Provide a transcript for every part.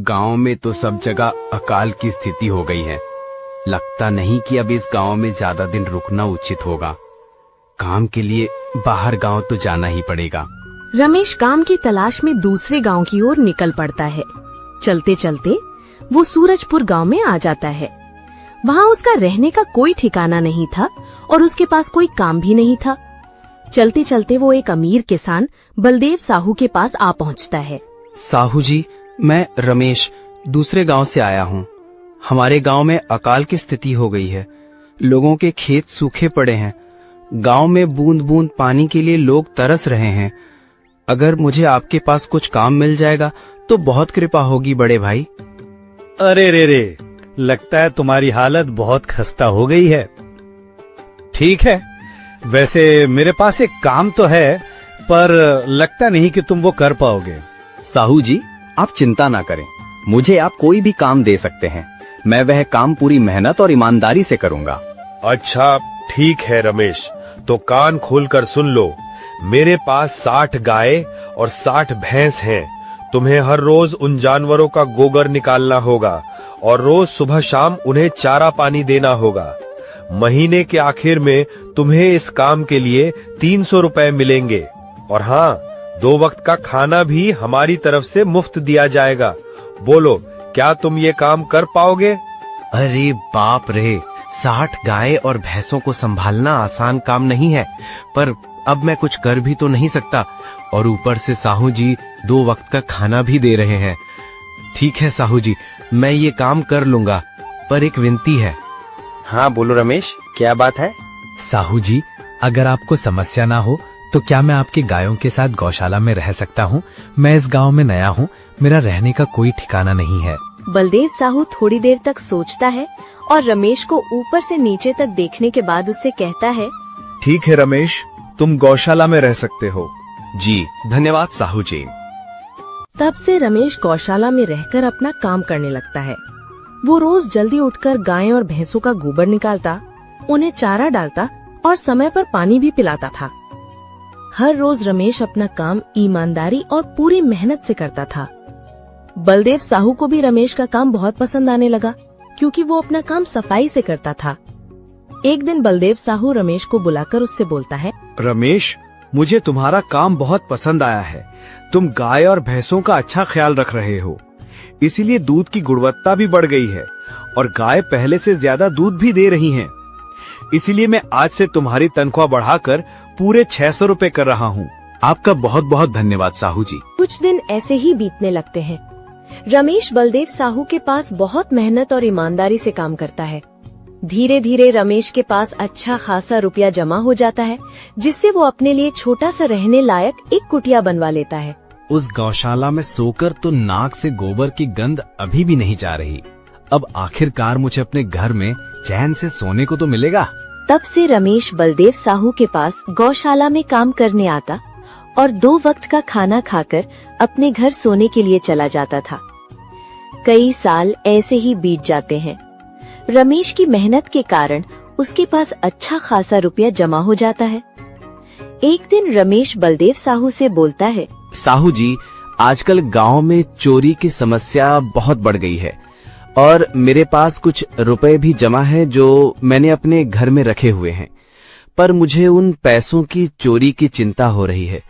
गांव में तो सब जगह अकाल की स्थिति हो गई है। लगता नहीं कि अब इस गांव में ज्यादा दिन रुकना उचित होगा। काम के लिए बाहर गांव तो जाना ही पड़ेगा। रमेश काम की तलाश में दूसरे गांव की ओर निकल पड़ता है। चलते चलते वो सूरजपुर गांव में आ जाता है। वहाँ उसका रहने का कोई ठिकाना नहीं था और उसके पास कोई काम भी नहीं था। चलते चलते वो एक अमीर किसान बलदेव साहू के पास आ पहुँचता है। साहू जी, मैं रमेश दूसरे गांव से आया हूँ। हमारे गांव में अकाल की स्थिति हो गई है। लोगों के खेत सूखे पड़े हैं। गांव में बूंद बूंद पानी के लिए लोग तरस रहे हैं। अगर मुझे आपके पास कुछ काम मिल जाएगा तो बहुत कृपा होगी बड़े भाई। अरे रे, लगता है तुम्हारी हालत बहुत खस्ता हो गई है। ठीक है, वैसे मेरे पास एक काम तो है, पर लगता नहीं कि तुम वो कर पाओगे। साहू जी, आप चिंता ना करें। मुझे आप कोई भी काम दे सकते हैं। मैं वह काम पूरी मेहनत और ईमानदारी से करूंगा। अच्छा ठीक है रमेश, तो कान खोलकर सुन लो। मेरे पास 60 गाय और 60 भैंस हैं। तुम्हें हर रोज उन जानवरों का गोबर निकालना होगा और रोज सुबह शाम उन्हें चारा पानी देना होगा। महीने के आखिर में तुम्हें इस काम के लिए 300 रुपए मिलेंगे। और हाँ, 2 वक्त का खाना भी हमारी तरफ से मुफ्त दिया जाएगा। बोलो, क्या तुम ये काम कर पाओगे? अरे बाप रे, 60 गाय और भैंसों को संभालना आसान काम नहीं है, पर अब मैं कुछ कर भी तो नहीं सकता। और ऊपर से साहू जी 2 वक्त का खाना भी दे रहे हैं। ठीक है साहू जी, मैं ये काम कर लूंगा, पर एक विनती है। हाँ बोलो रमेश, क्या बात है? साहू जी, अगर आपको समस्या ना हो तो क्या मैं आपकी गायों के साथ गौशाला में रह सकता हूँ? मैं इस गांव में नया हूँ, मेरा रहने का कोई ठिकाना नहीं है। बलदेव साहू थोड़ी देर तक सोचता है और रमेश को ऊपर से नीचे तक देखने के बाद उससे कहता है, ठीक है रमेश, तुम गौशाला में रह सकते हो। जी धन्यवाद साहू जी। तब से रमेश गौशाला में रहकर अपना काम करने लगता है। वो रोज जल्दी उठकर गायें और भैंसों का गोबर निकालता, उन्हें चारा डालता और समय पर पानी भी पिलाता था। हर रोज रमेश अपना काम ईमानदारी और पूरी मेहनत से करता था। बलदेव साहू को भी रमेश का काम बहुत पसंद आने लगा, क्योंकि वो अपना काम सफाई से करता था। एक दिन बलदेव साहू रमेश को बुलाकर उससे बोलता है, रमेश, मुझे तुम्हारा काम बहुत पसंद आया है। तुम गाय और भैंसों का अच्छा ख्याल रख रहे हो, इसीलिए दूध की गुणवत्ता भी बढ़ गई है और गाय पहले से ज्यादा दूध भी दे रही हैं। इसीलिए मैं आज से तुम्हारी तनख्वाह बढ़ाकर पूरे 600 रुपए कर रहा हूँ। आपका बहुत बहुत धन्यवाद साहू जी। कुछ दिन ऐसे ही बीतने लगते हैं। रमेश बलदेव साहू के पास बहुत मेहनत और ईमानदारी से काम करता है। धीरे धीरे रमेश के पास अच्छा खासा रुपया जमा हो जाता है, जिससे वो अपने लिए छोटा सा रहने लायक एक कुटिया बनवा लेता है। उस गौशाला में सोकर तो नाक से गोबर की गंध अभी भी नहीं जा रही। अब आखिरकार मुझे अपने घर में चैन से सोने को तो मिलेगा। तब से रमेश बलदेव साहू के पास गौशाला में काम करने आता और 2 वक्त का खाना खाकर अपने घर सोने के लिए चला जाता था। कई साल ऐसे ही बीत जाते हैं। रमेश की मेहनत के कारण उसके पास अच्छा खासा रुपया जमा हो जाता है। एक दिन रमेश बलदेव साहू से बोलता है, साहू जी, आजकल गांव में चोरी की समस्या बहुत बढ़ गई है और मेरे पास कुछ रुपए भी जमा है जो मैंने अपने घर में रखे हुए हैं, पर मुझे उन पैसों की चोरी की चिंता हो रही है।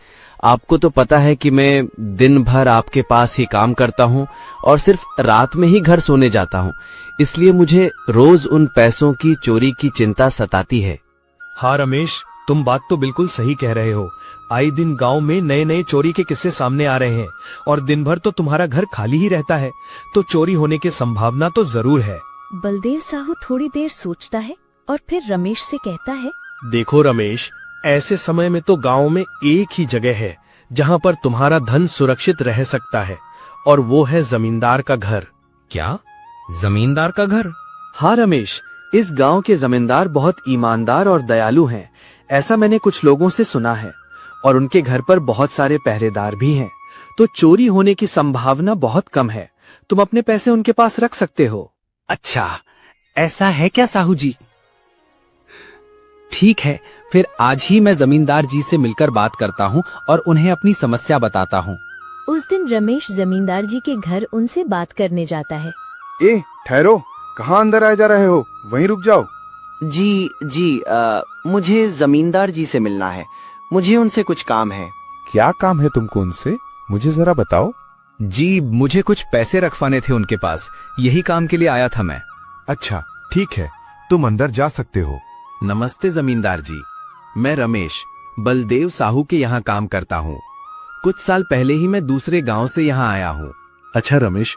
आपको तो पता है कि मैं दिन भर आपके पास ही काम करता हूँ और सिर्फ रात में ही घर सोने जाता हूँ, इसलिए मुझे रोज उन पैसों की चोरी की चिंता सताती है। हाँ रमेश, तुम बात तो बिल्कुल सही कह रहे हो। आए दिन गांव में नए नए चोरी के किस्से सामने आ रहे हैं और दिन भर तो तुम्हारा घर खाली ही रहता है, तो चोरी होने की संभावना तो जरूर है। बलदेव साहू थोड़ी देर सोचता है और फिर रमेश से कहता है, देखो रमेश, ऐसे समय में तो गांव में एक ही जगह है जहां पर तुम्हारा धन सुरक्षित रह सकता है, और वो है जमींदार का घर। क्या? जमींदार का घर? हाँ रमेश, इस गांव के जमींदार बहुत ईमानदार और दयालु हैं। ऐसा मैंने कुछ लोगों से सुना है और उनके घर पर बहुत सारे पहरेदार भी हैं, तो चोरी होने की संभावना बहुत कम है। तुम अपने पैसे उनके पास रख सकते हो। अच्छा, ऐसा है क्या साहू जी? ठीक है, फिर आज ही मैं जमींदार जी से मिलकर बात करता हूँ और उन्हें अपनी समस्या बताता हूँ। उस दिन रमेश जमींदार जी के घर उनसे बात करने जाता है। ए ठहरो, कहाँ अंदर आए जा रहे हो? वहीं रुक जाओ। जी मुझे जमींदार जी से मिलना है। मुझे उनसे कुछ काम है। क्या काम है तुमको उनसे? मुझे जरा बताओ। जी, मुझे कुछ पैसे रखवाने थे उनके पास, यही काम के लिए आया था मैं। अच्छा ठीक है, तुम अंदर जा सकते हो। नमस्ते जमींदार जी, मैं रमेश बलदेव साहू के यहाँ काम करता हूँ। कुछ साल पहले ही मैं दूसरे गांव से यहाँ आया हूँ। अच्छा रमेश,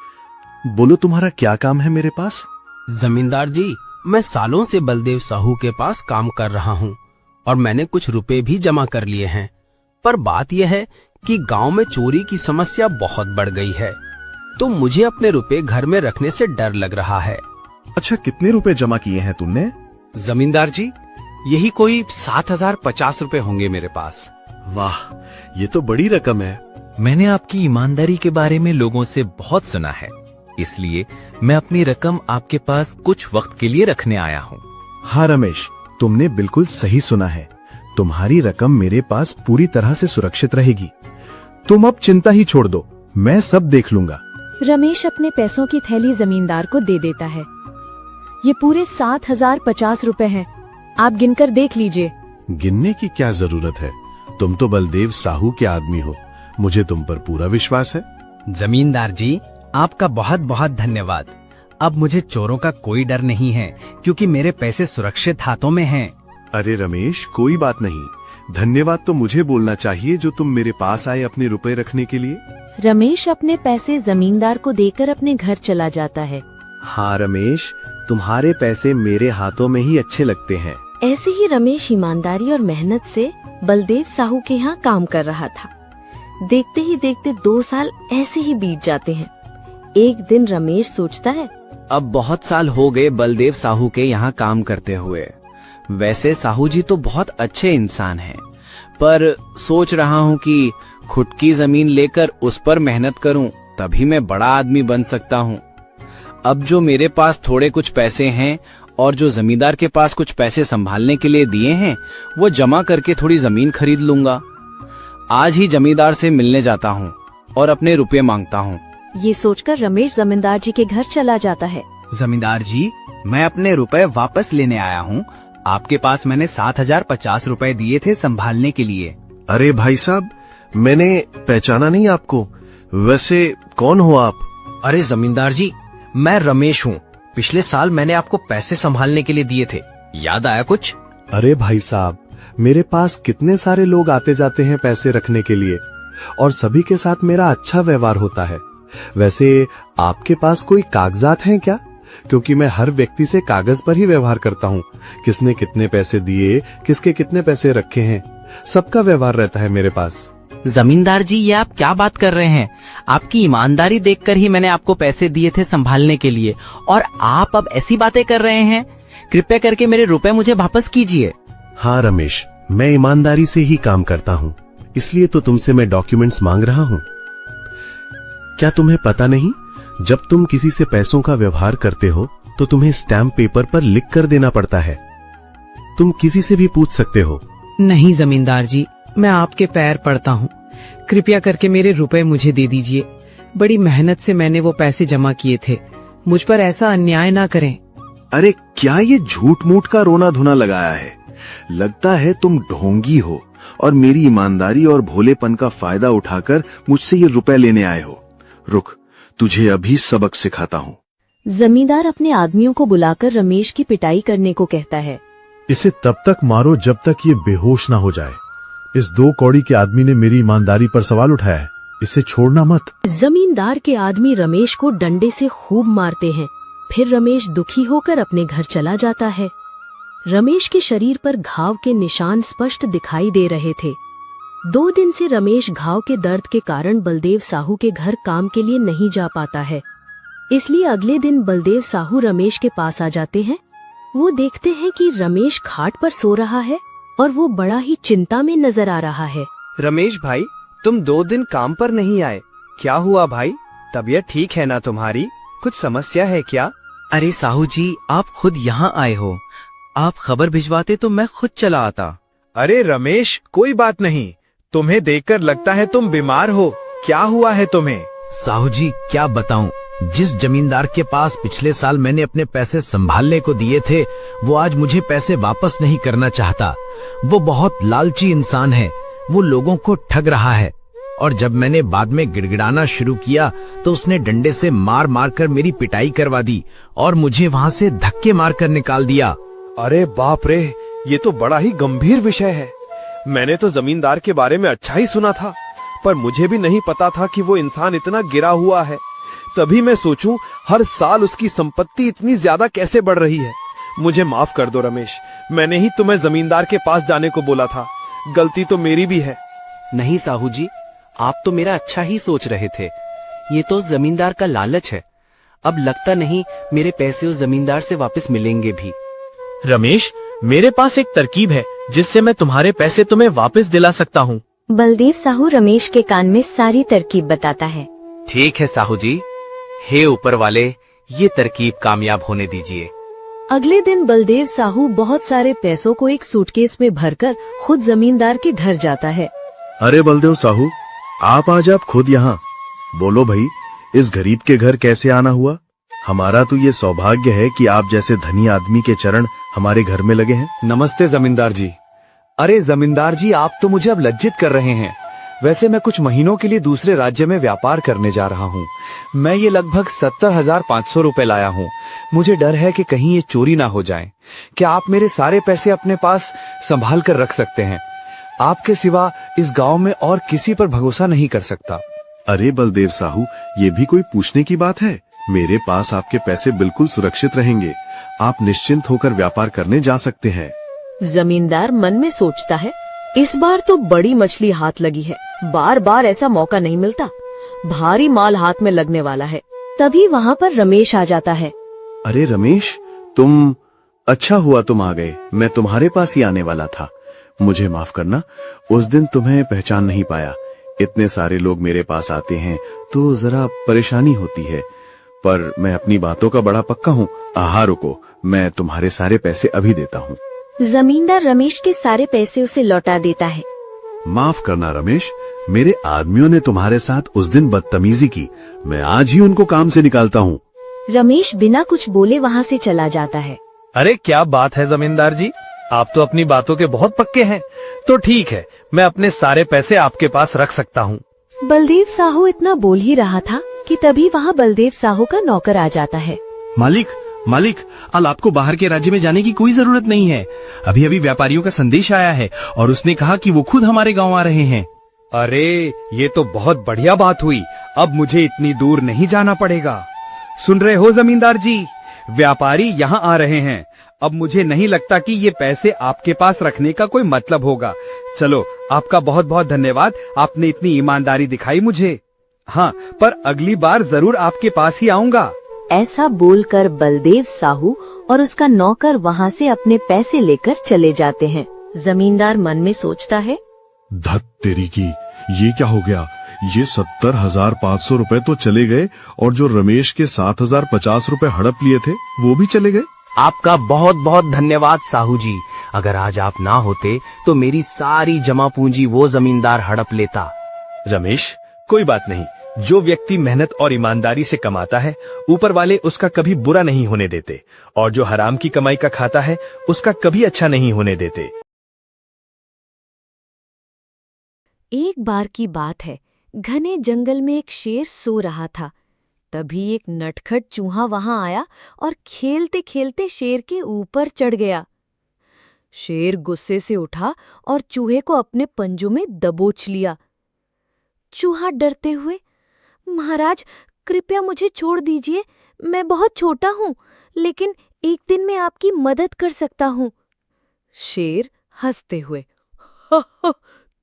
बोलो तुम्हारा क्या काम है मेरे पास? जमींदार जी, मैं सालों से बलदेव साहू के पास काम कर रहा हूँ और मैंने कुछ रुपए भी जमा कर लिए हैं, पर बात यह है कि गांव में चोरी की समस्या बहुत बढ़ गई है, तो मुझे अपने रुपए घर में रखने से डर लग रहा है। अच्छा, कितने रुपए जमा किए हैं तुमने? जमींदार जी, यही कोई 7,050 रुपए होंगे मेरे पास। वाह, ये तो बड़ी रकम है। मैंने आपकी ईमानदारी के बारे में लोगों से बहुत सुना है, इसलिए मैं अपनी रकम आपके पास कुछ वक्त के लिए रखने आया हूँ। हाँ रमेश, तुमने बिल्कुल सही सुना है। तुम्हारी रकम मेरे पास पूरी तरह से सुरक्षित रहेगी। तुम अब चिंता ही छोड़ दो, मैं सब देख लूंगा। रमेश अपने पैसों की थैली जमींदार को दे देता है। ये पूरे 7,050 रुपए हैं, आप गिनकर देख लीजिए। गिनने की क्या जरूरत है? तुम तो बलदेव साहू के आदमी हो, मुझे तुम पर पूरा विश्वास है। जमींदार जी, आपका बहुत बहुत धन्यवाद। अब मुझे चोरों का कोई डर नहीं है, क्योंकि मेरे पैसे सुरक्षित हाथों में हैं। अरे रमेश, कोई बात नहीं, धन्यवाद तो मुझे बोलना चाहिए जो तुम मेरे पास आए अपने रुपए रखने के लिए। रमेश अपने पैसे जमींदार को देकर अपने घर चला जाता है। हाँ रमेश, तुम्हारे पैसे मेरे हाथों में ही अच्छे लगते हैं। ऐसे ही रमेश ईमानदारी और मेहनत से बलदेव साहू के यहाँ काम कर रहा था। देखते ही देखते 2 साल ऐसे ही बीत जाते हैं। एक दिन रमेश सोचता है, अब बहुत साल हो गए बलदेव साहू के यहाँ काम करते हुए। वैसे साहू जी तो बहुत अच्छे इंसान हैं, पर सोच रहा हूँ कि खुद की जमीन लेकर उस पर मेहनत करूँ, तभी मैं बड़ा आदमी बन सकता हूँ। अब जो मेरे पास थोड़े कुछ पैसे हैं और जो जमींदार के पास कुछ पैसे संभालने के लिए दिए हैं, वो जमा करके थोड़ी जमीन खरीद लूंगा। आज ही जमींदार से मिलने जाता हूँ और अपने रुपए मांगता हूँ। ये सोचकर रमेश जमींदार जी के घर चला जाता है। जमींदार जी, मैं अपने रुपए वापस लेने आया हूँ। आपके पास मैंने 7,050 रुपए दिए थे संभालने के लिए। अरे भाई साहब, मैंने पहचाना नहीं आपको। वैसे कौन हो आप? अरे जमींदार जी, मैं रमेश हूँ। पिछले साल मैंने आपको पैसे संभालने के लिए दिए थे, याद आया कुछ? अरे भाई साहब, मेरे पास कितने सारे लोग आते जाते हैं पैसे रखने के लिए, और सभी के साथ मेरा अच्छा व्यवहार होता है। वैसे आपके पास कोई कागजात हैं क्या? क्योंकि मैं हर व्यक्ति से कागज पर ही व्यवहार करता हूँ। किसने कितने पैसे दिए, किसके कितने पैसे रखे हैं, सबका व्यवहार रहता है मेरे पास। जमींदार जी, ये आप क्या बात कर रहे हैं? आपकी ईमानदारी देखकर ही मैंने आपको पैसे दिए थे संभालने के लिए, और आप अब ऐसी बातें कर रहे हैं। कृपया करके मेरे रुपए मुझे वापस कीजिए। हाँ रमेश, मैं ईमानदारी से ही काम करता हूँ, इसलिए तो तुमसे मैं डॉक्यूमेंट्स मांग रहा हूँ। क्या तुम्हें पता नहीं, जब तुम किसी से पैसों का व्यवहार करते हो तो तुम्हें स्टैम्प पेपर पर लिख कर देना पड़ता है। तुम किसी से भी पूछ सकते हो। नहीं जमींदार जी, मैं आपके पैर पड़ता हूँ, कृपया करके मेरे रुपए मुझे दे दीजिए। बड़ी मेहनत से मैंने वो पैसे जमा किए थे, मुझ पर ऐसा अन्याय ना करें। अरे क्या ये झूठ मूठ का रोना धुना लगाया है? लगता है तुम ढोंगी हो और मेरी ईमानदारी और भोलेपन का फायदा उठाकर मुझसे ये रुपए लेने आए हो। रुक, तुझे अभी सबक सिखाता हूँ। जमींदार अपने आदमियों को बुलाकर रमेश की पिटाई करने को कहता है। इसे तब तक मारो जब तक ये बेहोश ना हो जाए। इस 2 कौड़ी के आदमी ने मेरी ईमानदारी पर सवाल उठाया है, इसे छोड़ना मत। जमींदार के आदमी रमेश को डंडे से खूब मारते हैं। फिर रमेश दुखी होकर अपने घर चला जाता है। रमेश के शरीर पर घाव के निशान स्पष्ट दिखाई दे रहे थे। 2 दिन से रमेश घाव के दर्द के कारण बलदेव साहू के घर काम के लिए नहीं जा पाता है। इसलिए अगले दिन बलदेव साहू रमेश के पास आ जाते हैं। वो देखते हैं कि रमेश खाट पर सो रहा है और वो बड़ा ही चिंता में नजर आ रहा है। रमेश भाई, तुम 2 दिन काम पर नहीं आए, क्या हुआ भाई? तबीयत ठीक है ना तुम्हारी? कुछ समस्या है क्या? अरे साहू जी, आप खुद यहाँ आए हो। आप खबर भिजवाते तो मैं खुद चला आता। अरे रमेश, कोई बात नहीं। तुम्हें देखकर लगता है तुम बीमार हो। क्या हुआ है तुम्हें? साहू जी, क्या बताऊं, जिस जमींदार के पास पिछले साल मैंने अपने पैसे संभालने को दिए थे, वो आज मुझे पैसे वापस नहीं करना चाहता। वो बहुत लालची इंसान है। वो लोगों को ठग रहा है। और जब मैंने बाद में गिड़गिड़ाना शुरू किया तो उसने डंडे से मार मार कर मेरी पिटाई करवा दी और मुझे वहाँ से धक्के मार कर निकाल दिया। अरे बाप रे, ये तो बड़ा ही गंभीर विषय है। मैंने तो जमींदार के बारे में अच्छा ही सुना था, पर मुझे भी नहीं पता था कि वो इंसान इतना गिरा हुआ है। तभी मैं सोचूं, हर साल उसकी संपत्ति इतनी ज्यादा कैसे बढ़ रही है। मुझे माफ कर दो रमेश, मैंने ही तुम्हें जमींदार के पास जाने को बोला था। गलती तो मेरी भी है। नहीं साहू जी, आप तो मेरा अच्छा ही सोच रहे थे। ये तो जमींदार का लालच है। अब लगता नहीं मेरे पैसे उस जमींदार से वापस मिलेंगे भी। रमेश, मेरे पास एक तरकीब है जिससे मैं तुम्हारे पैसे तुम्हें वापस दिला सकता हूँ। बलदेव साहू रमेश के कान में सारी तरकीब बताता है। ठीक है साहू जी, हे ऊपर वाले, ये तरकीब कामयाब होने दीजिए। अगले दिन बलदेव साहू बहुत सारे पैसों को एक सूटकेस में भरकर खुद जमींदार के घर जाता है। अरे बलदेव साहू, आप खुद यहाँ। बोलो भाई, इस गरीब के घर कैसे आना हुआ? हमारा तो ये सौभाग्य है कि आप जैसे धनी आदमी के चरण हमारे घर में लगे हैं। नमस्ते जमींदार जी। अरे जमींदार जी, आप तो मुझे अब लज्जित कर रहे हैं। वैसे मैं कुछ महीनों के लिए दूसरे राज्य में व्यापार करने जा रहा हूँ। मैं ये लगभग 70,500 रुपए लाया हूँ। मुझे डर है कि कहीं ये चोरी ना हो जाए। क्या आप मेरे सारे पैसे अपने पास संभाल कर रख सकते हैं? आपके सिवा इस गांव में और किसी पर भरोसा नहीं कर सकता। अरे बलदेव साहू, ये भी कोई पूछने की बात है? मेरे पास आपके पैसे बिल्कुल सुरक्षित रहेंगे। आप निश्चिंत होकर व्यापार करने जा सकते हैं। जमींदार मन में सोचता है, इस बार तो बड़ी मछली हाथ लगी है। बार बार ऐसा मौका नहीं मिलता। भारी माल हाथ में लगने वाला है। तभी वहाँ पर रमेश आ जाता है। अरे रमेश, तुम, अच्छा हुआ तुम आ गए। मैं तुम्हारे पास ही आने वाला था। मुझे माफ करना, उस दिन तुम्हें पहचान नहीं पाया। इतने सारे लोग मेरे पास आते हैं तो जरा परेशानी होती है, पर मैं अपनी बातों का बड़ा पक्का हूँ। आहा रुको, मैं तुम्हारे सारे पैसे अभी देता हूँ। जमींदार रमेश के सारे पैसे उसे लौटा देता है। माफ करना रमेश, मेरे आदमियों ने तुम्हारे साथ उस दिन बदतमीजी की। मैं आज ही उनको काम से निकालता हूँ। रमेश बिना कुछ बोले वहाँ से चला जाता है। अरे क्या बात है जमींदार जी, आप तो अपनी बातों के बहुत पक्के हैं। तो ठीक है, मैं अपने सारे पैसे आपके पास रख सकता हूँ। बलदेव साहू इतना बोल ही रहा था कि तभी वहाँ बलदेव साहू का नौकर आ जाता है। मालिक, अब आपको बाहर के राज्य में जाने की कोई जरूरत नहीं है। अभी अभी व्यापारियों का संदेश आया है और उसने कहा कि वो खुद हमारे गांव आ रहे हैं। अरे ये तो बहुत बढ़िया बात हुई। अब मुझे इतनी दूर नहीं जाना पड़ेगा। सुन रहे हो जमींदार जी, व्यापारी यहाँ आ रहे हैं। अब मुझे नहीं लगता कि ये पैसे आपके पास रखने का कोई मतलब होगा। चलो, आपका बहुत बहुत धन्यवाद। आपने इतनी ईमानदारी दिखाई मुझे। हाँ, पर अगली बार जरूर आपके पास ही आऊंगा। ऐसा बोलकर बलदेव साहू और उसका नौकर वहाँ से अपने पैसे लेकर चले जाते हैं। जमींदार मन में सोचता है, धत तेरी की, ये क्या हो गया? ये 70,500 रुपए तो चले गए और जो रमेश के 7,050 रुपए हड़प लिए थे वो भी चले गए। आपका बहुत बहुत धन्यवाद साहू जी। अगर आज आप ना होते तो मेरी सारी जमा पूंजी वो जमींदार हड़प लेता। रमेश, कोई बात नहीं। जो व्यक्ति मेहनत और ईमानदारी से कमाता है, ऊपर वाले उसका कभी बुरा नहीं होने देते, और जो हराम की कमाई का खाता है उसका कभी अच्छा नहीं होने देते। एक बार की बात है, घने जंगल में एक शेर सो रहा था। तभी एक नटखट चूहा वहां आया और खेलते खेलते शेर के ऊपर चढ़ गया। शेर गुस्से से उठा और चूहे को अपने पंजों में दबोच लिया। चूहा डरते हुए, महाराज कृपया मुझे छोड़ दीजिए, मैं बहुत छोटा हूँ, लेकिन एक दिन मैं आपकी मदद कर सकता हूँ। शेर हंसते हुए,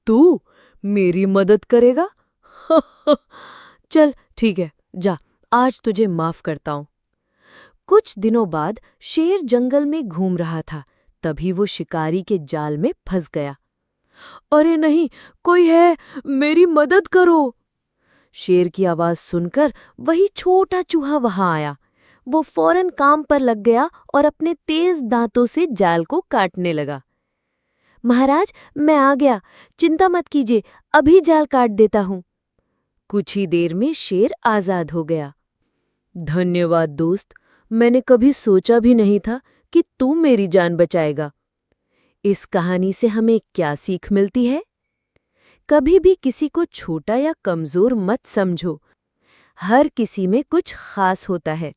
तू मेरी मदद करेगा? चल ठीक है, जा, आज तुझे माफ करता हूँ। कुछ दिनों बाद शेर जंगल में घूम रहा था। तभी वो शिकारी के जाल में फंस गया। अरे नहीं, कोई है, मेरी मदद करो। शेर की आवाज सुनकर वही छोटा चूहा वहां आया। वो फौरन काम पर लग गया और अपने तेज दांतों से जाल को काटने लगा। महाराज, मैं आ गया, चिंता मत कीजिए, अभी जाल काट देता हूं। कुछ ही देर में शेर आजाद हो गया। धन्यवाद दोस्त, मैंने कभी सोचा भी नहीं था कि तू मेरी जान बचाएगा। इस कहानी से हमें क्या सीख मिलती है? कभी भी किसी को छोटा या कमजोर मत समझो। हर किसी में कुछ खास होता है।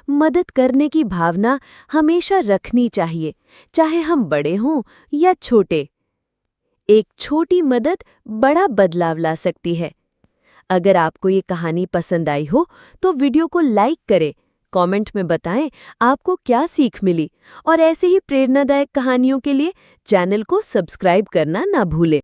मदद करने की भावना हमेशा रखनी चाहिए, चाहे हम बड़े हों या छोटे। एक छोटी मदद बड़ा बदलाव ला सकती है। अगर आपको ये कहानी पसंद आई हो तो वीडियो को लाइक करें, कमेंट में बताएं आपको क्या सीख मिली, और ऐसे ही प्रेरणादायक कहानियों के लिए चैनल को सब्सक्राइब करना ना भूलें।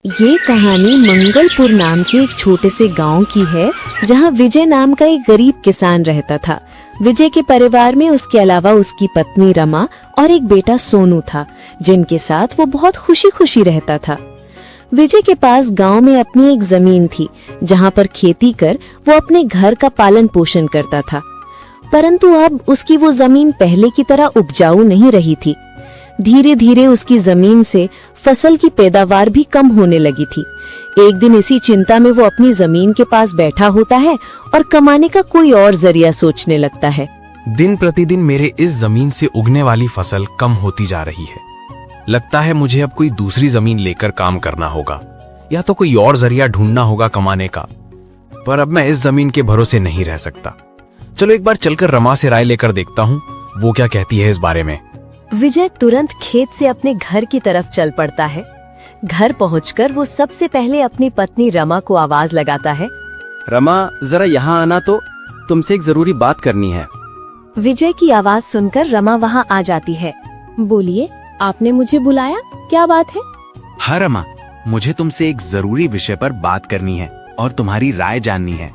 ये कहानी मंगलपुर नाम के एक छोटे से गांव की है, जहां विजय नाम का एक गरीब किसान रहता था। विजय के परिवार में उसके अलावा उसकी पत्नी रमा और एक बेटा सोनू था, जिनके साथ वो बहुत खुशी खुशी रहता था। विजय के पास गांव में अपनी एक जमीन थी, जहां पर खेती कर वो अपने घर का पालन पोषण करता था। परंतु अब उसकी वो जमीन पहले की तरह उपजाऊ नहीं रही थी। धीरे धीरे उसकी जमीन से फसल की पैदावार भी कम होने लगी थी। एक दिन इसी चिंता में वो अपनी जमीन के पास बैठा होता है और कमाने का कोई और जरिया सोचने लगता है। दिन प्रतिदिन मेरे इस जमीन से उगने वाली फसल कम होती जा रही है। लगता है मुझे अब कोई दूसरी जमीन लेकर काम करना होगा, या तो कोई और जरिया ढूंढना होगा कमाने का। पर अब मैं इस जमीन के भरोसे नहीं रह सकता। चलो एक बार चलकर रमा से राय लेकर देखता हूँ, वो क्या कहती है इस बारे में। विजय तुरंत खेत से अपने घर की तरफ चल पड़ता है। घर पहुंचकर वो सबसे पहले अपनी पत्नी रमा को आवाज लगाता है। रमा, जरा यहाँ आना, तो तुमसे एक जरूरी बात करनी है। विजय की आवाज सुनकर रमा वहाँ आ जाती है। बोलिए, आपने मुझे बुलाया, क्या बात है? हाँ रमा, मुझे तुमसे एक जरूरी विषय पर बात करनी है और तुम्हारी राय जाननी है।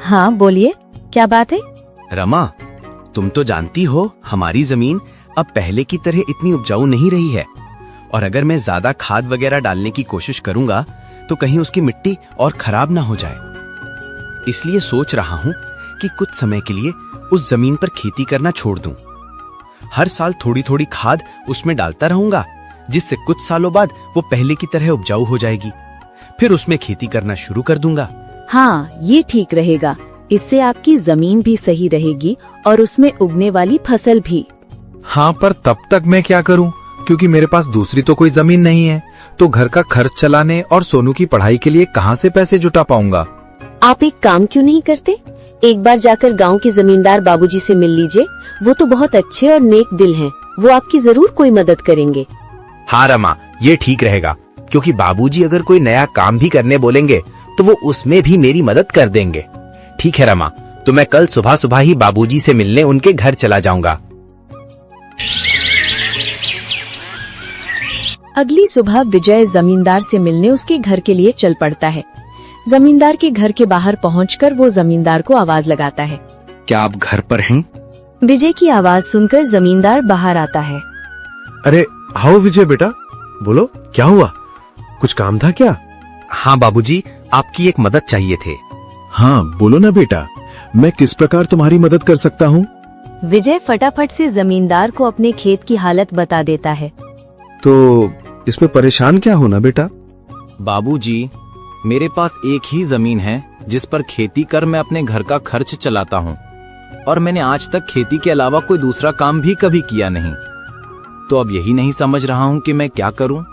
हाँ बोलिए, क्या बात है? रमा, तुम तो जानती हो हमारी जमीन अब पहले की तरह इतनी उपजाऊ नहीं रही है, और अगर मैं ज्यादा खाद वगैरह डालने की कोशिश करूंगा तो कहीं उसकी मिट्टी और खराब ना हो जाए। इसलिए सोच रहा हूँ कि कुछ समय के लिए उस जमीन पर खेती करना छोड़ दूं। हर साल थोड़ी थोड़ी खाद उसमें डालता रहूंगा, जिससे कुछ सालों बाद वो पहले की तरह उपजाऊ हो जाएगी। फिर उसमें खेती करना शुरू कर दूंगा। हाँ, ये ठीक रहेगा। इससे आपकी जमीन भी सही रहेगी और उसमें उगने वाली फसल भी। हाँ, पर तब तक मैं क्या करूं, क्योंकि मेरे पास दूसरी तो कोई जमीन नहीं है। तो घर का खर्च चलाने और सोनू की पढ़ाई के लिए कहाँ से पैसे जुटा पाऊंगा? आप एक काम क्यों नहीं करते? एक बार जाकर गांव के जमींदार बाबूजी से मिल लीजिए। वो तो बहुत अच्छे और नेक दिल हैं। वो आपकी जरूर कोई मदद करेंगे। हाँ रमा, ये ठीक रहेगा, क्योंकि बाबूजी अगर कोई नया काम भी करने बोलेंगे तो वो उसमें भी मेरी मदद कर देंगे। ठीक है रमा, तो मैं कल सुबह सुबह ही बाबूजी से मिलने उनके घर चला जाऊंगा। अगली सुबह विजय जमींदार से मिलने उसके घर के लिए चल पड़ता है। जमींदार के घर के बाहर पहुंचकर वो जमींदार को आवाज लगाता है। क्या आप घर पर हैं? विजय की आवाज सुनकर जमींदार बाहर आता है। अरे आओ विजय बेटा, बोलो क्या हुआ, कुछ काम था क्या? हाँ बाबूजी, आपकी एक मदद चाहिए थे। हाँ बोलो ना बेटा, मैं किस प्रकार तुम्हारी मदद कर सकता हूँ? विजय फटाफट से जमींदार को अपने खेत की हालत बता देता है। तो इसमें परेशान क्या होना बेटा? बाबूजी, मेरे पास एक ही जमीन है जिस पर खेती कर मैं अपने घर का खर्च चलाता हूँ, और मैंने आज तक खेती के अलावा कोई दूसरा काम भी कभी किया नहीं। तो अब यही नहीं समझ रहा हूँ कि मैं क्या करूँ।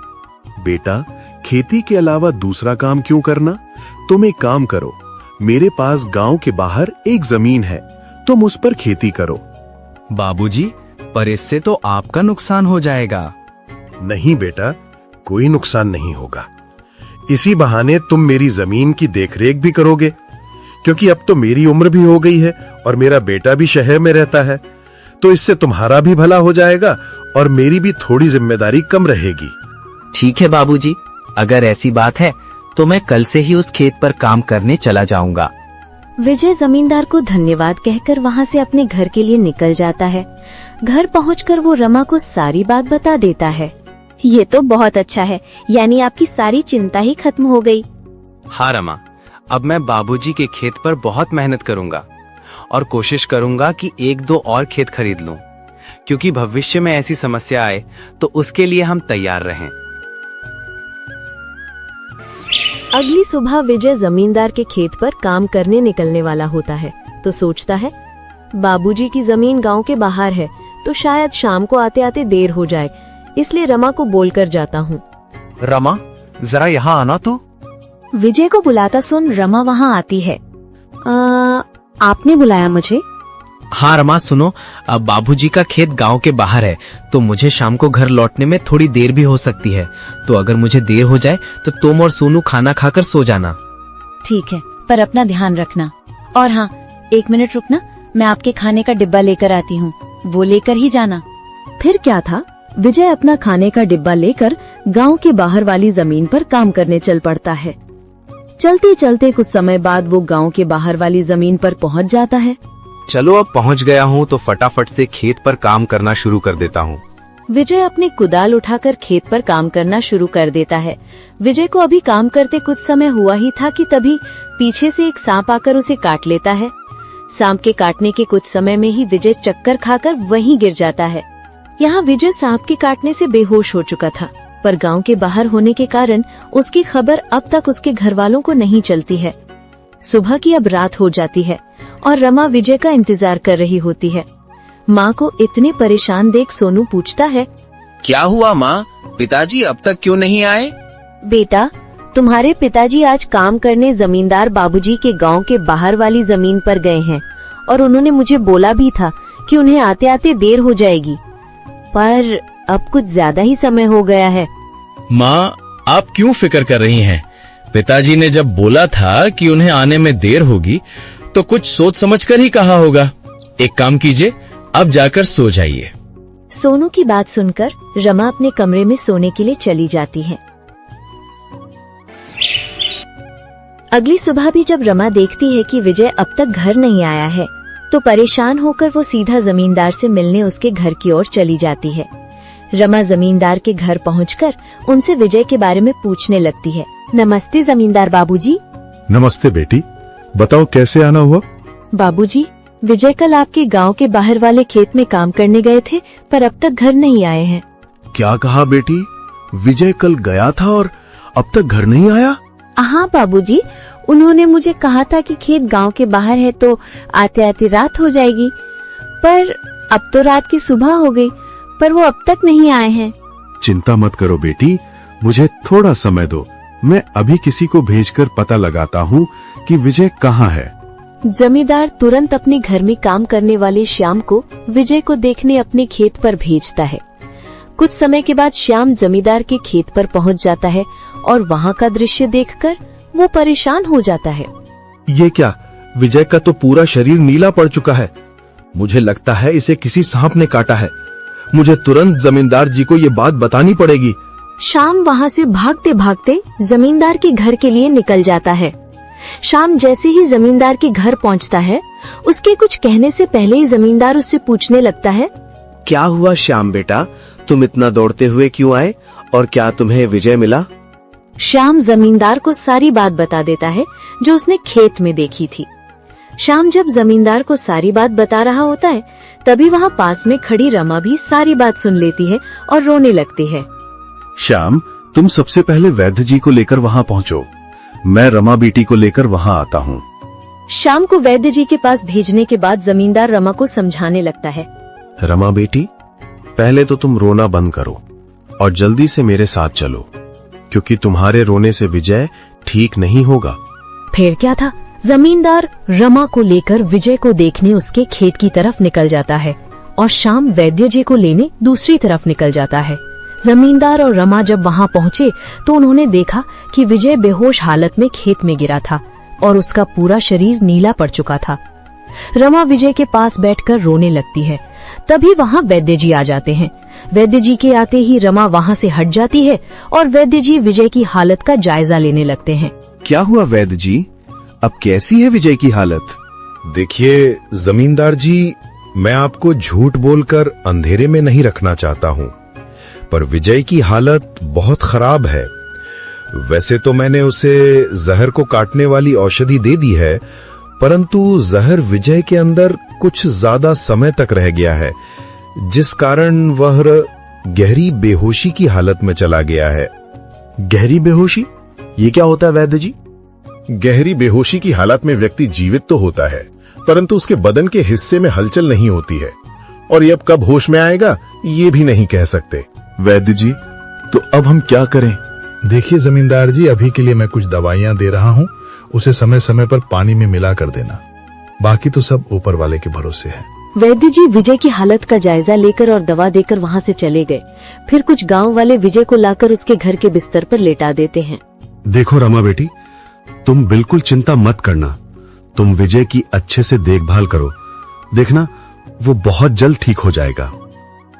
बेटा, खेती के अलावा दूसरा काम क्यों करना? तुम एक काम करो, मेरे पास गांव के बाहर एक जमीन है, तुम उस पर खेती करो। बाबूजी, पर इससे तो आपका नुकसान हो जाएगा। नहीं बेटा, कोई नुकसान नहीं होगा। इसी बहाने तुम मेरी जमीन की देखरेख भी करोगे, क्योंकि अब तो मेरी उम्र भी हो गई है और मेरा बेटा भी शहर में रहता है। तो इससे तुम्हारा भी भला हो जाएगा और मेरी भी थोड़ी जिम्मेदारी कम रहेगी। ठीक है बाबूजी, अगर ऐसी बात है तो मैं कल से ही उस खेत पर काम करने चला जाऊंगा। विजय जमींदार को धन्यवाद कहकर वहाँ से अपने घर के लिए निकल जाता है। घर पहुंचकर वो रमा को सारी बात बता देता है। ये तो बहुत अच्छा है, यानी आपकी सारी चिंता ही खत्म हो गई। हाँ रमा, अब मैं बाबूजी के खेत पर बहुत मेहनत करूंगा और कोशिश करूंगा कि 1-2 और खेत खरीद लूं, क्योंकि भविष्य में ऐसी समस्या आए तो उसके लिए हम तैयार रहें। अगली सुबह विजय जमींदार के खेत पर काम करने निकलने वाला होता है तो सोचता है, बाबूजी की जमीन गांव के बाहर है तो शायद शाम को आते आते देर हो जाए, इसलिए रमा को बोलकर जाता हूँ। रमा, जरा यहाँ आना तो। विजय को बुलाता सुन रमा वहाँ आती है। आपने बुलाया मुझे? हाँ रमा, सुनो, अब बाबूजी का खेत गांव के बाहर है तो मुझे शाम को घर लौटने में थोड़ी देर भी हो सकती है, तो अगर मुझे देर हो जाए तो तुम और सोनू खाना खाकर सो जाना। ठीक है, पर अपना ध्यान रखना। और हाँ, 1 मिनट रुकना, मैं आपके खाने का डिब्बा लेकर आती हूँ, वो लेकर ही जाना। फिर क्या था, विजय अपना खाने का डिब्बा लेकर गांव के बाहर वाली जमीन पर काम करने चल पड़ता है। चलते चलते कुछ समय बाद वो गांव के बाहर वाली जमीन पर पहुंच जाता है। चलो अब पहुंच गया हूँ तो फटाफट से खेत पर काम करना शुरू कर देता हूँ। विजय अपनी कुदाल उठाकर खेत पर काम करना शुरू कर देता है। विजय को अभी काम करते कुछ समय हुआ ही था कि तभी पीछे से एक सांप आकर उसे काट लेता है। सांप के काटने के कुछ समय में ही विजय चक्कर खाकर वहीं गिर जाता है। यहाँ विजय सांप के काटने से बेहोश हो चुका था, पर गांव के बाहर होने के कारण उसकी खबर अब तक उसके घर वालों को नहीं चलती है। सुबह की अब रात हो जाती है और रमा विजय का इंतजार कर रही होती है। माँ को इतने परेशान देख सोनू पूछता है, क्या हुआ माँ, पिताजी अब तक क्यों नहीं आए? बेटा, तुम्हारे पिताजी आज काम करने जमींदार बाबूजी के गांव के बाहर वाली जमीन पर गए हैं और उन्होंने मुझे बोला भी था कि उन्हें आते आते देर हो जाएगी, पर अब कुछ ज्यादा ही समय हो गया है। माँ, आप क्यों फिक्र कर रही हैं? पिताजी ने जब बोला था कि उन्हें आने में देर होगी तो कुछ सोच समझकर ही कहा होगा। एक काम कीजिए, अब जाकर सो जाइए। सोनू की बात सुनकर रमा अपने कमरे में सोने के लिए चली जाती है। अगली सुबह भी जब रमा देखती है कि विजय अब तक घर नहीं आया है तो परेशान होकर वो सीधा जमींदार से मिलने उसके घर की ओर चली जाती है। रमा जमींदार के घर पहुंचकर उनसे विजय के बारे में पूछने लगती है। नमस्ते जमींदार बाबूजी। नमस्ते बेटी, बताओ कैसे आना हुआ? बाबूजी, विजय कल आपके गांव के बाहर वाले खेत में काम करने गए थे, पर अब तक घर नहीं आए हैं। क्या कहा बेटी? विजय कल गया था और अब तक घर नहीं आया? हाँ बाबूजी, उन्होंने मुझे कहा था कि खेत गांव के बाहर है तो आते आते रात हो जाएगी, पर अब तो रात की सुबह हो गई, पर वो अब तक नहीं आए हैं। चिंता मत करो बेटी, मुझे थोड़ा समय दो, मैं अभी किसी को भेजकर पता लगाता हूँ कि विजय कहाँ है। जमींदार तुरंत अपने घर में काम करने वाले श्याम को विजय को देखने अपने खेत पर भेजता है। कुछ समय के बाद श्याम जमींदार के खेत पर पहुंच जाता है और वहां का दृश्य देखकर वो परेशान हो जाता है। ये क्या, विजय का तो पूरा शरीर नीला पड़ चुका है। मुझे लगता है इसे किसी सांप ने काटा है। मुझे तुरंत जमींदार जी को ये बात बतानी पड़ेगी। श्याम वहां से भागते भागते जमींदार के घर के लिए निकल जाता है। श्याम जैसे ही जमींदार के घर पहुंचता है, उसके कुछ कहने से पहले ही जमींदार उससे पूछने लगता है, क्या हुआ श्याम बेटा, तुम इतना दौड़ते हुए क्यों आए और क्या तुम्हें विजय मिला? श्याम जमींदार को सारी बात बता देता है जो उसने खेत में देखी थी। श्याम जब जमींदार को सारी बात बता रहा होता है, तभी वहाँ पास में खड़ी रमा भी सारी बात सुन लेती है और रोने लगती है। श्याम, तुम सबसे पहले वैद्य जी को लेकर वहाँ पहुँचो, मैं रमा बेटी को लेकर वहाँ आता हूँ। श्याम को वैद्य जी के पास भेजने के बाद जमींदार रमा को समझाने लगता है। रमा बेटी, पहले तो तुम रोना बंद करो और जल्दी से मेरे साथ चलो, क्योंकि तुम्हारे रोने से विजय ठीक नहीं होगा। फिर क्या था, जमींदार रमा को लेकर विजय को देखने उसके खेत की तरफ निकल जाता है और श्याम वैद्य जी को लेने दूसरी तरफ निकल जाता है। जमींदार और रमा जब वहां पहुंचे तो उन्होंने देखा कि विजय बेहोश हालत में खेत में गिरा था और उसका पूरा शरीर नीला पड़ चुका था। रमा विजय के पास बैठकर रोने लगती है। तभी वहां वैद्य जी आ जाते हैं। वैद्य जी के आते ही रमा वहां से हट जाती है और वैद्य जी विजय की हालत का जायजा लेने लगते हैं। क्या हुआ वैद्य जी, अब कैसी है विजय की हालत? देखिए जमींदार जी, मैं आपको झूठ बोलकर अंधेरे में नहीं रखना चाहता हूँ, पर विजय की हालत बहुत खराब है। वैसे तो मैंने उसे जहर को काटने वाली औषधि दे दी है, परंतु जहर विजय के अंदर कुछ ज्यादा समय तक रह गया है, जिस कारण वह गहरी बेहोशी की हालत में चला गया है। गहरी बेहोशी? ये क्या होता है वैद्य जी? गहरी बेहोशी की हालत में व्यक्ति जीवित तो होता है, परंतु उसके बदन के हिस्से में हलचल नहीं होती है, और ये अब कब होश में आएगा ये भी नहीं कह सकते। वैद्य जी, तो अब हम क्या करें? देखिए जमींदार जी, अभी के लिए मैं कुछ दवाइयां दे रहा हूँ, उसे समय समय पर पानी में मिला कर देना। बाकी तो सब ऊपर वाले के भरोसे है। वैद्य जी विजय की हालत का जायजा लेकर और दवा देकर वहाँ से चले गए। फिर कुछ गांव वाले विजय को लाकर उसके घर के बिस्तर पर लेटा देते हैं। देखो रमा बेटी, तुम बिल्कुल चिंता मत करना। तुम विजय की अच्छे से देखभाल करो, देखना वो बहुत जल्द ठीक हो जाएगा।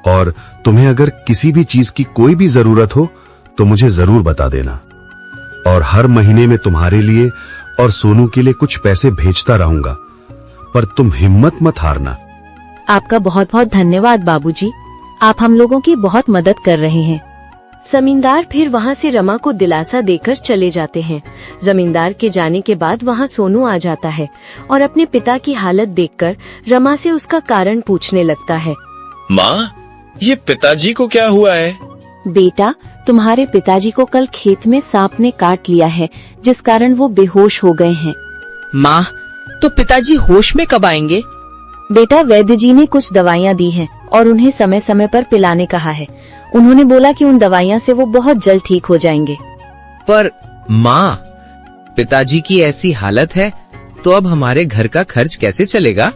और तुम्हें अगर किसी भी चीज की कोई भी जरूरत हो तो मुझे जरूर बता देना, और हर महीने में तुम्हारे लिए और सोनू के लिए कुछ पैसे भेजता रहूंगा, पर तुम हिम्मत मत हारना। आपका बहुत बहुत धन्यवाद बाबूजी, आप हम लोगों की बहुत मदद कर रहे हैं। जमींदार फिर वहाँ से रमा को दिलासा देकर चले जाते हैं। जमींदार के जाने के बाद वहाँ सोनू आ जाता है और अपने पिता की हालत देखकर रमा से उसका कारण पूछने लगता है। माँ, ये पिताजी को क्या हुआ है? बेटा, तुम्हारे पिताजी को कल खेत में सांप ने काट लिया है, जिस कारण वो बेहोश हो गए हैं। माँ, तो पिताजी होश में कब आएंगे? बेटा, वैद्य जी ने कुछ दवाइयाँ दी हैं और उन्हें समय समय पर पिलाने कहा है। उन्होंने बोला कि उन दवाइयाँ से वो बहुत जल्द ठीक हो जाएंगे। पर माँ, पिताजी की ऐसी हालत है तो अब हमारे घर का खर्च कैसे चलेगा?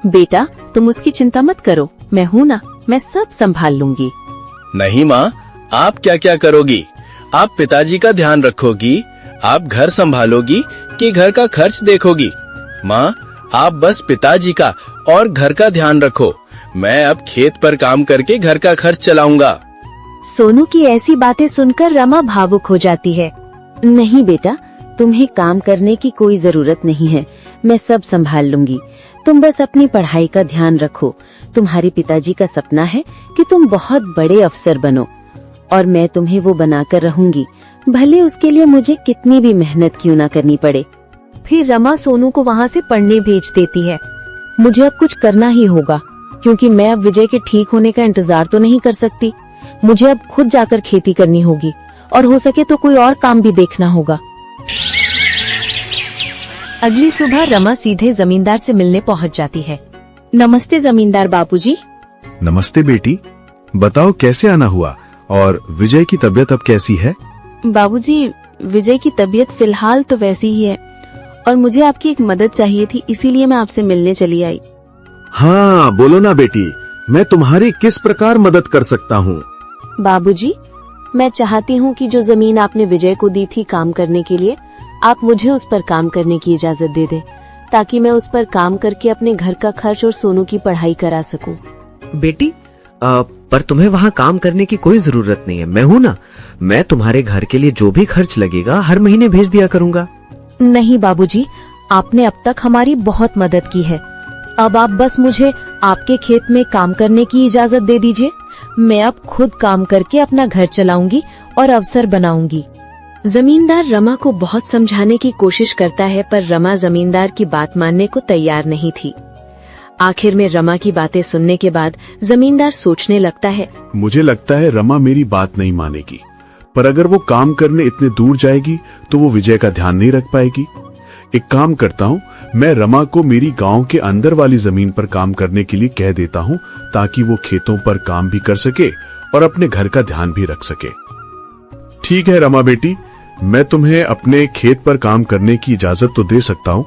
बेटा, तुम उसकी चिंता मत करो, मैं हूँ ना, मैं सब संभाल लूंगी। नहीं माँ, आप क्या क्या करोगी? आप पिताजी का ध्यान रखोगी, आप घर संभालोगी कि घर का खर्च देखोगी? माँ, आप बस पिताजी का और घर का ध्यान रखो। मैं अब खेत पर काम करके घर का खर्च चलाऊंगा। सोनू की ऐसी बातें सुनकर रमा भावुक हो जाती है। नहीं बेटा, तुम्हें काम करने की कोई जरूरत नहीं है, मैं सब संभाल लूंगी। तुम बस अपनी पढ़ाई का ध्यान रखो। तुम्हारे पिताजी का सपना है कि तुम बहुत बड़े अफसर बनो, और मैं तुम्हें वो बनाकर रहूंगी, भले उसके लिए मुझे कितनी भी मेहनत क्यों ना करनी पड़े। फिर रमा सोनू को वहाँ से पढ़ने भेज देती है। मुझे अब कुछ करना ही होगा, क्योंकि मैं अब विजय के ठीक होने का इंतजार तो नहीं कर सकती। मुझे अब खुद जाकर खेती करनी होगी, और हो सके तो कोई और काम भी देखना होगा। अगली सुबह रमा सीधे जमींदार से मिलने पहुंच जाती है। नमस्ते जमींदार बाबूजी। नमस्ते बेटी, बताओ कैसे आना हुआ, और विजय की तबीयत अब कैसी है? बाबूजी, विजय की तबीयत फिलहाल तो वैसी ही है, और मुझे आपकी एक मदद चाहिए थी, इसीलिए मैं आपसे मिलने चली आई। हाँ बोलो ना बेटी, मैं तुम्हारी किस प्रकार मदद कर सकता हूँ? बाबूजी, मैं चाहती हूँ कि जो जमीन आपने विजय को दी थी काम करने के लिए, आप मुझे उस पर काम करने की इजाजत दे दें, ताकि मैं उस पर काम करके अपने घर का खर्च और सोनू की पढ़ाई करा सकूं। बेटी, पर तुम्हें वहाँ काम करने की कोई जरूरत नहीं है, मैं हूँ ना, मैं तुम्हारे घर के लिए जो भी खर्च लगेगा हर महीने भेज दिया करूँगा। नहीं बाबूजी, आपने अब तक हमारी बहुत मदद की है, अब आप बस मुझे आपके खेत में काम करने की इजाजत दे दीजिए। मैं अब खुद काम करके अपना घर चलाऊंगी और अवसर बनाऊंगी। जमींदार रमा को बहुत समझाने की कोशिश करता है, पर रमा जमींदार की बात मानने को तैयार नहीं थी। आखिर में रमा की बातें सुनने के बाद जमींदार सोचने लगता है, मुझे लगता है रमा मेरी बात नहीं मानेगी, पर अगर वो काम करने इतने दूर जाएगी तो वो विजय का ध्यान नहीं रख पाएगी। एक काम करता हूँ, मैं रमा को मेरी गांव के अंदर वाली जमीन पर काम करने के लिए कह देता हूँ, ताकि वो खेतों पर काम भी कर सके और अपने घर का ध्यान भी रख सके। ठीक है रमा बेटी, मैं तुम्हें अपने खेत पर काम करने की इजाजत तो दे सकता हूँ,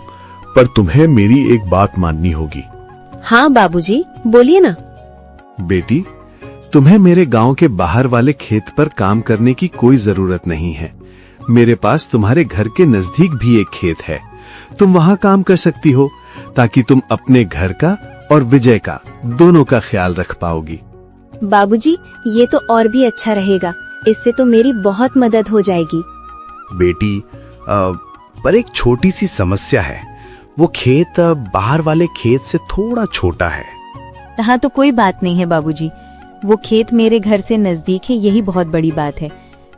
पर तुम्हें मेरी एक बात माननी होगी। हाँ बाबूजी, बोलिए ना। बेटी, तुम्हें मेरे गांव के बाहर वाले खेत पर काम करने की कोई जरूरत नहीं है। मेरे पास तुम्हारे घर के नजदीक भी एक खेत है, तुम वहां काम कर सकती हो, ताकि तुम अपने घर का और विजय का दोनों का ख्याल रख पाओगी। बाबूजी, ये तो और भी अच्छा रहेगा, इससे तो मेरी बहुत मदद हो जाएगी। बेटी, पर एक छोटी सी समस्या है, वो खेत बाहर वाले खेत से थोड़ा छोटा है। हाँ तो कोई बात नहीं है बाबूजी, वो खेत मेरे घर से नजदीक है, यही बहुत बड़ी बात है।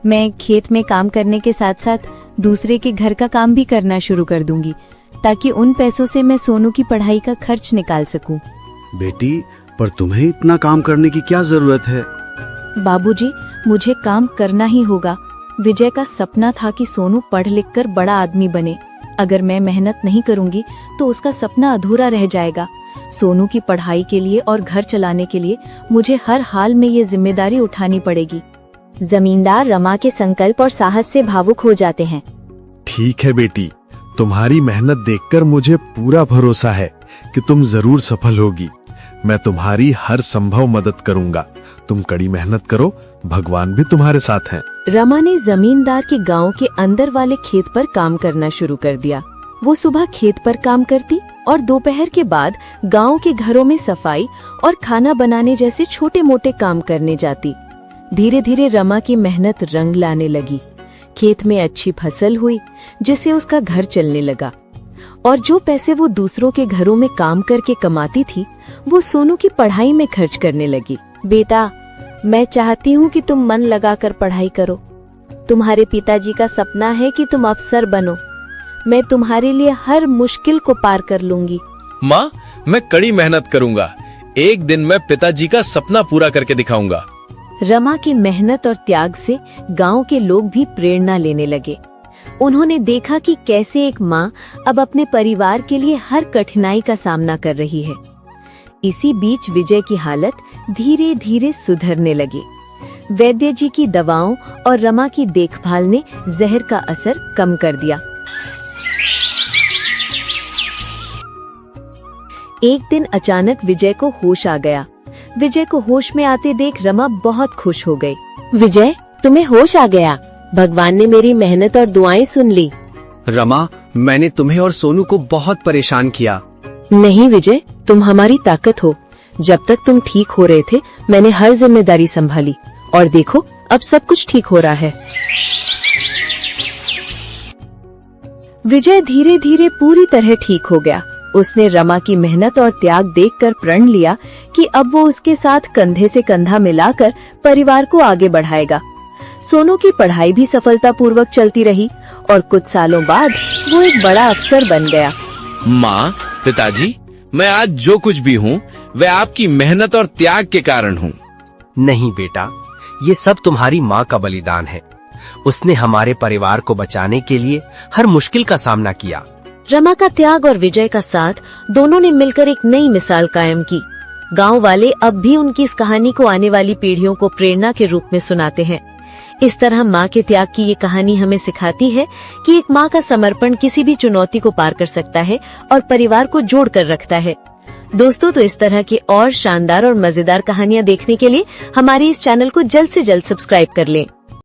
मैं खेत में काम करने के साथ साथ दूसरे के घर का काम भी करना शुरू कर दूंगी, ताकि उन पैसों से मैं सोनू की पढ़ाई का खर्च निकाल सकूं। बेटी, पर तुम्हें इतना काम करने की क्या जरूरत है? बाबूजी, मुझे काम करना ही होगा। विजय का सपना था कि सोनू पढ़ लिख कर बड़ा आदमी बने। अगर मैं मेहनत नहीं करूंगी तो उसका सपना अधूरा रह जाएगा। सोनू की पढ़ाई के लिए और घर चलाने के लिए मुझे हर हाल में ये जिम्मेदारी उठानी पड़ेगी। जमींदार रमा के संकल्प और साहस से भावुक हो जाते हैं। ठीक है बेटी, तुम्हारी मेहनत देखकर मुझे पूरा भरोसा है कि तुम जरूर सफल होगी। मैं तुम्हारी हर संभव मदद करूंगा। तुम कड़ी मेहनत करो, भगवान भी तुम्हारे साथ हैं। रमा ने जमींदार के गांव के अंदर वाले खेत पर काम करना शुरू कर दिया। वो सुबह खेत पर काम करती और दोपहर के बाद गांव के घरों में सफाई और खाना बनाने जैसे छोटे मोटे काम करने जाती। धीरे धीरे रमा की मेहनत रंग लाने लगी। खेत में अच्छी फसल हुई, जिससे उसका घर चलने लगा। और जो पैसे वो दूसरों के घरों में काम करके कमाती थी, वो सोनू की पढ़ाई में खर्च करने लगी। बेटा, मैं चाहती हूँ कि तुम मन लगाकर पढ़ाई करो। तुम्हारे पिताजी का सपना है कि तुम अफसर बनो। मैं तुम्हारे लिए हर मुश्किल को पार कर लूंगी। माँ, मैं कड़ी मेहनत करूंगा। एक दिन मैं पिताजी का सपना पूरा करके दिखाऊंगा। रमा की मेहनत और त्याग से गांव के लोग भी प्रेरणा लेने लगे। उन्होंने देखा कि कैसे एक माँ अब अपने परिवार के लिए हर कठिनाई का सामना कर रही है। इसी बीच विजय की हालत धीरे धीरे सुधरने लगी। वैद्य जी की दवाओं और रमा की देखभाल ने जहर का असर कम कर दिया। एक दिन अचानक विजय को होश आ गया। विजय को होश में आते देख रमा बहुत खुश हो गई। विजय, तुम्हें होश आ गया। भगवान ने मेरी मेहनत और दुआएं सुन ली। रमा, मैंने तुम्हें और सोनू को बहुत परेशान किया। नहीं विजय, तुम हमारी ताकत हो। जब तक तुम ठीक हो रहे थे, मैंने हर जिम्मेदारी संभाली और देखो अब सब कुछ ठीक हो रहा है। विजय धीरे धीरे पूरी तरह ठीक हो गया। उसने रमा की मेहनत और त्याग देखकर प्रण लिया कि अब वो उसके साथ कंधे से कंधा मिलाकर परिवार को आगे बढ़ाएगा। सोनू की पढ़ाई भी सफलतापूर्वक चलती रही और कुछ सालों बाद वो एक बड़ा अफसर बन गया। माँ, पिताजी, मैं आज जो कुछ भी हूँ वह आपकी मेहनत और त्याग के कारण हूँ। नहीं बेटा, ये सब तुम्हारी माँ का बलिदान है। उसने हमारे परिवार को बचाने के लिए हर मुश्किल का सामना किया। रमा का त्याग और विजय का साथ दोनों ने मिलकर एक नई मिसाल कायम की। गांव वाले अब भी उनकी इस कहानी को आने वाली पीढ़ियों को प्रेरणा के रूप में सुनाते हैं। इस तरह माँ के त्याग की ये कहानी हमें सिखाती है कि एक माँ का समर्पण किसी भी चुनौती को पार कर सकता है और परिवार को जोड़ कर रखता है। दोस्तों, तो इस तरह की और शानदार और मजेदार कहानियाँ देखने के लिए हमारे इस चैनल को जल्द से जल्द सब्सक्राइब कर लें।